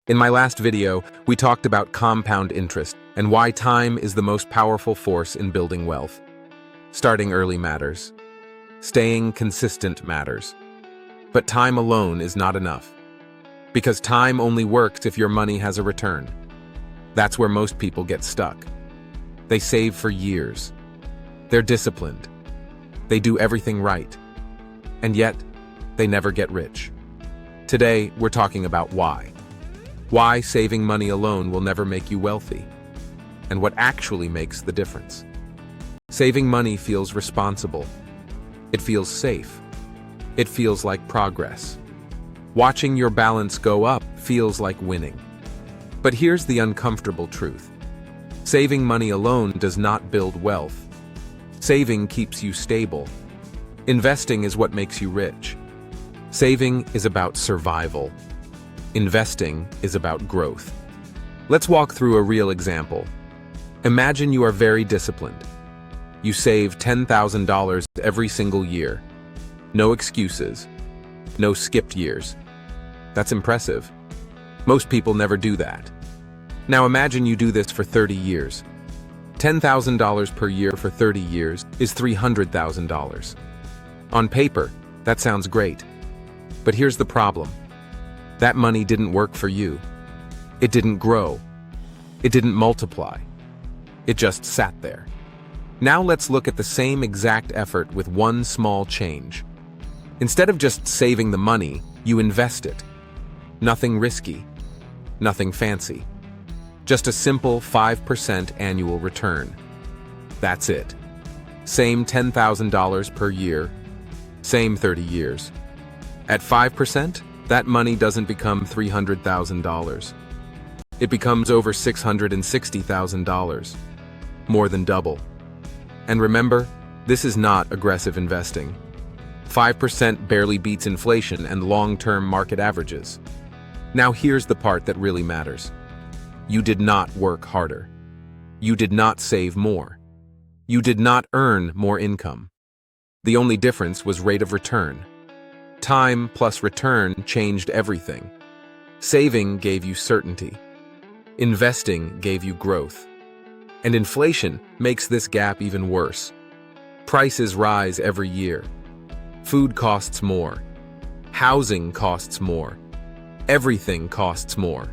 In my last video, we talked about compound interest and why time is the most powerful force in building wealth. Starting early matters. Staying consistent matters. But time alone is not enough. Because time only works if your money has a return. That's where most people get stuck. They save for years. They're disciplined. They do everything right. And yet, they never get rich. Today, we're talking about why. Why saving money alone will never make you wealthy. And what actually makes the difference. Saving money feels responsible. It feels safe. It feels like progress. Watching your balance go up feels like winning. But here's the uncomfortable truth. Saving money alone does not build wealth. Saving keeps you stable. Investing is what makes you rich. Saving is about survival. Investing is about growth. Let's walk through a real example. Imagine you are very disciplined. You save $10,000 every single year. No excuses. No skipped years. That's impressive. Most people never do that. Now imagine you do this for 30 years. $10,000 per year for 30 years is $300,000. On paper, that sounds great. But here's the problem. That money didn't work for you. It didn't grow. It didn't multiply. It just sat there. Now let's look at the same exact effort with one small change. Instead of just saving the money, you invest it. Nothing risky. Nothing fancy. Just a simple 5% annual return. That's it. Same $10,000 per year. Same 30 years. At 5%, that money doesn't become $300,000. It becomes over $660,000. More than double. And remember, this is not aggressive investing. 5% barely beats inflation and long-term market averages. Now here's the part that really matters. You did not work harder. You did not save more. You did not earn more income. The only difference was rate of return. Time plus return changed everything. Saving gave you certainty. Investing gave you growth. And inflation makes this gap even worse. Prices rise every year. Food costs more. Housing costs more. Everything costs more.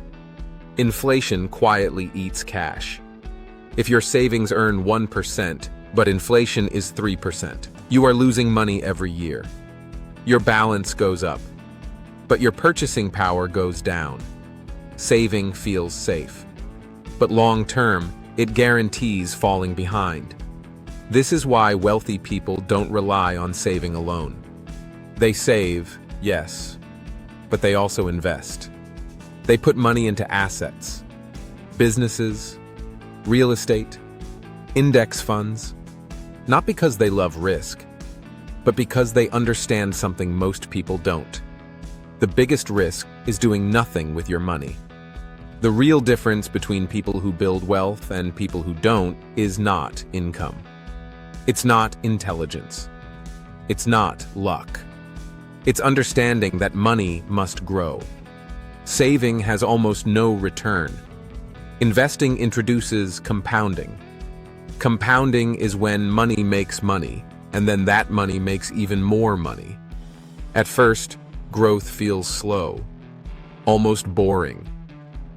Inflation quietly eats cash. If your savings earn 1%, but inflation is 3%, you are losing money every year. Your balance goes up, but your purchasing power goes down. Saving feels safe, but long-term, it guarantees falling behind. This is why wealthy people don't rely on saving alone. They save, yes, but they also invest. They put money into assets, businesses, real estate, index funds, not because they love risk, but because they understand something most people don't. The biggest risk is doing nothing with your money. The real difference between people who build wealth and people who don't is not income. It's not intelligence. It's not luck. It's understanding that money must grow. Saving has almost no return. Investing introduces compounding. Compounding is when money makes money, and then that money makes even more money. At first, growth feels slow, almost boring.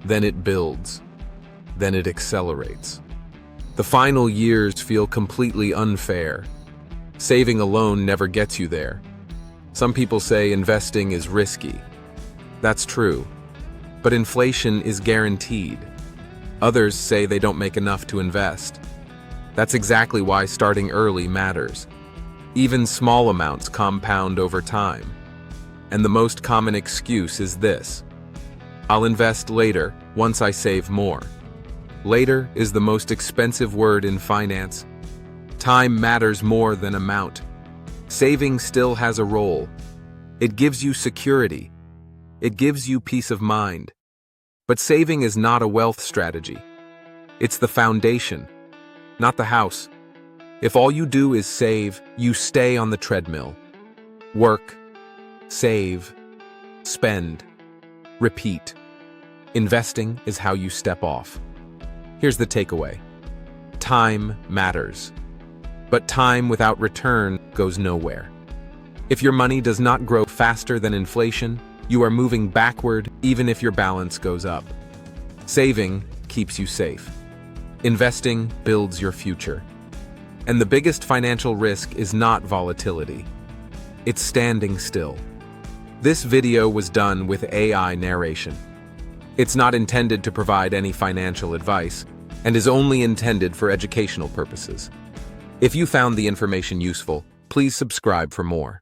Then it builds. Then it accelerates. The final years feel completely unfair. Saving alone never gets you there. Some people say investing is risky. That's true. But inflation is guaranteed. Others say they don't make enough to invest. That's exactly why starting early matters. Even small amounts compound over time. And the most common excuse is this: I'll invest later, once I save more. Later is the most expensive word in finance. Time matters more than amount. Saving still has a role. It gives you security. It gives you peace of mind. But saving is not a wealth strategy. It's the foundation, not the house. If all you do is save, you stay on the treadmill. Work, save, spend, repeat. Investing is how you step off. Here's the takeaway. Time matters. But time without return goes nowhere. If your money does not grow faster than inflation, you are moving backward even if your balance goes up. Saving keeps you safe. Investing builds your future. And the biggest financial risk is not volatility. It's standing still. This video was done with AI narration. It's not intended to provide any financial advice and is only intended for educational purposes. If you found the information useful, please subscribe for more.